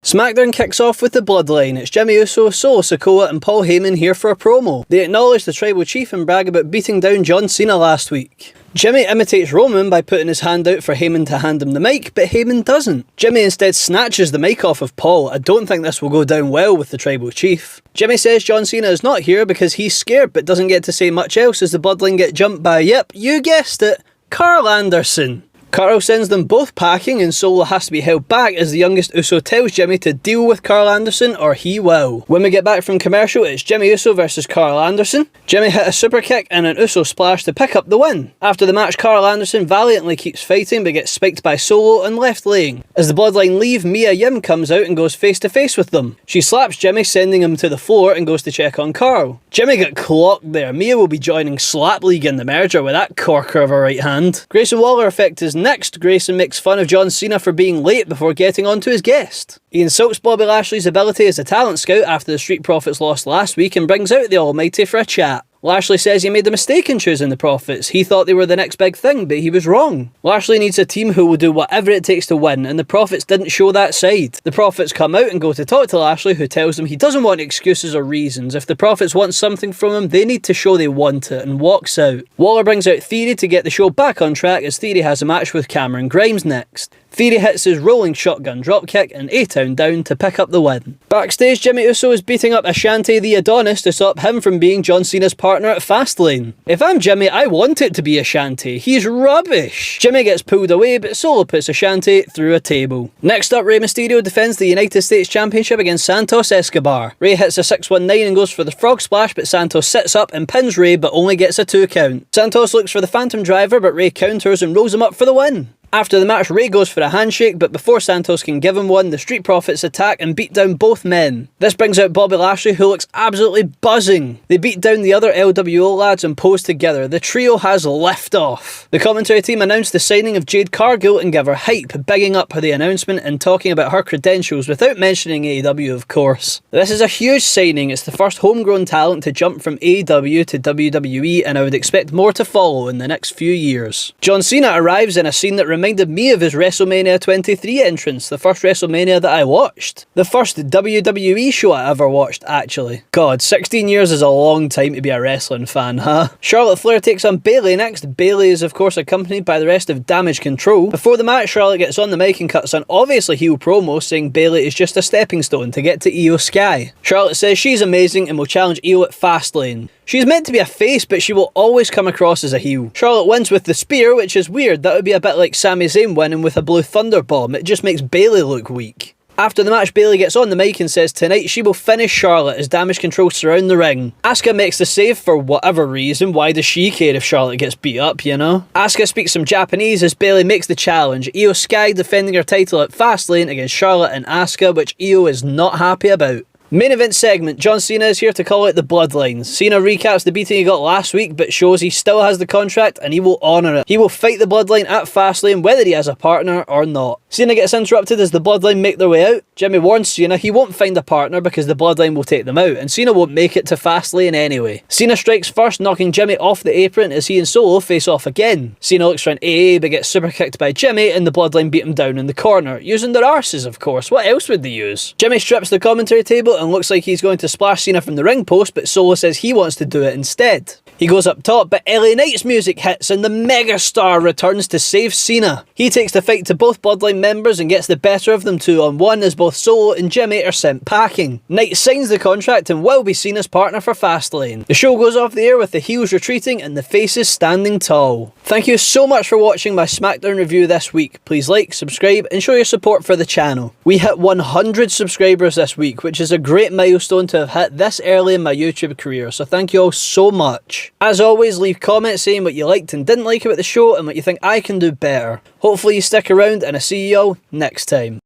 SmackDown kicks off with the Bloodline. It's Jimmy Uso, Solo SIKOA and Paul Heyman here for a promo. They acknowledge the Tribal Chief and brag about beating down John Cena last week. Jimmy imitates Roman by putting his hand out for Heyman to hand him the mic, but Heyman doesn't. Jimmy instead snatches the mic off of Paul. I don't think this will go down well with the Tribal Chief. Jimmy says John Cena is not here because he's scared but doesn't get to say much else as the Bloodline get jumped by, yep, you guessed it, Carl Anderson. Carl sends them both packing and Solo has to be held back as the youngest Uso tells Jimmy to deal with Carl Anderson or he will. When we get back from commercial, it's Jimmy Uso versus Carl Anderson. Jimmy hit a super kick and an Uso splash to pick up the win. After the match, Carl Anderson valiantly keeps fighting but gets spiked by Solo and left laying. As the Bloodline leave, Mia Yim comes out and goes face to face with them. She slaps Jimmy, sending him to the floor and goes to check on Carl. Jimmy got clocked there. Mia will be joining Slap League in the merger with that corker of a right hand. Grayson Waller effect is next. Grayson makes fun of John Cena for being late before getting on to his guest. He insults Bobby Lashley's ability as a talent scout after the Street Profits lost last week and brings out the Almighty for a chat. Lashley says he made a mistake in choosing the Profits. He thought they were the next big thing, but he was wrong. Lashley needs a team who will do whatever it takes to win, and the Profits didn't show that side. The Profits come out and go to talk to Lashley, who tells them he doesn't want excuses or reasons. If the Profits want something from him, they need to show they want it, and walks out. Waller brings out Theory to get the show back on track as Theory has a match with Cameron Grimes next. Theory hits his rolling shotgun dropkick and A-Town down to pick up the win. Backstage, Jimmy Uso is beating up Ashante the Adonis to stop him from being John Cena's partner at Fastlane. If I'm Jimmy, I want it to be Ashante. He's rubbish. Jimmy gets pulled away, but Solo puts Ashante through a table. Next up, Rey Mysterio defends the United States Championship against Santos Escobar. Rey hits a 619 and goes for the frog splash, but Santos sits up and pins Rey but only gets a 2 count. Santos looks for the Phantom Driver, but Rey counters and rolls him up for the win. After the match, Rey goes for a handshake, but before Santos can give him one, the Street Profits attack and beat down both men. This brings out Bobby Lashley, who looks absolutely buzzing. They beat down the other LWO lads and pose together. The trio has liftoff. The commentary team announced the signing of Jade Cargill and give her hype, bigging up the announcement and talking about her credentials without mentioning AEW, of course. This is a huge signing. It's the first homegrown talent to jump from AEW to WWE, and I would expect more to follow in the next few years. John Cena arrives in a scene that reminded me of his WrestleMania 23 entrance, the first WrestleMania that I watched. The first WWE show I ever watched, actually. God, 16 years is a long time to be a wrestling fan, huh? Charlotte Flair takes on Bayley next. Bayley is of course accompanied by the rest of Damage Control. Before the match, Charlotte gets on the mic and cuts an obviously heel promo saying Bayley is just a stepping stone to get to Io Sky. Charlotte says she's amazing and will challenge Io at Fastlane. She's meant to be a face, but she will always come across as a heel. Charlotte wins with the spear, which is weird. That would be a bit like Sami Zayn winning with a blue thunder bomb. It just makes Bayley look weak. After the match, Bayley gets on the mic and says tonight she will finish Charlotte as Damage Control surround the ring. Asuka makes the save for whatever reason. Why does she care if Charlotte gets beat up, you know? Asuka speaks some Japanese as Bayley makes the challenge. Io Sky defending her title at Fastlane against Charlotte and Asuka, which Io is not happy about. Main event segment, John Cena is here to call out the Bloodlines. Cena recaps the beating he got last week but shows he still has the contract and he will honour it. He will fight the Bloodline at Fastlane whether he has a partner or not. Cena gets interrupted as the Bloodline make their way out. Jimmy warns Cena he won't find a partner because the Bloodline will take them out and Cena won't make it to Fastlane anyway. Cena strikes first, knocking Jimmy off the apron as he and Solo face off again. Cena looks for an AA but gets super kicked by Jimmy and the Bloodline beat him down in the corner, using their arses of course. What else would they use? Jimmy strips the commentary table and looks like he's going to splash Cena from the ring post, but Solo says he wants to do it instead. He goes up top, but LA Knight's music hits and the megastar returns to save Cena. He takes the fight to both Bloodline members and gets the better of them 2-on-1 as both Solo and Jimmy are sent packing. Knight signs the contract and will be Cena's partner for Fastlane. The show goes off the air with the heels retreating and the faces standing tall. Thank you so much for watching my SmackDown review this week. Please like, subscribe and show your support for the channel. We hit 100 subscribers this week, which is a great milestone to have hit this early in my YouTube career, so thank you all so much. As always, leave comments saying what you liked and didn't like about the show and what you think I can do better. Hopefully you stick around and I'll see you all next time.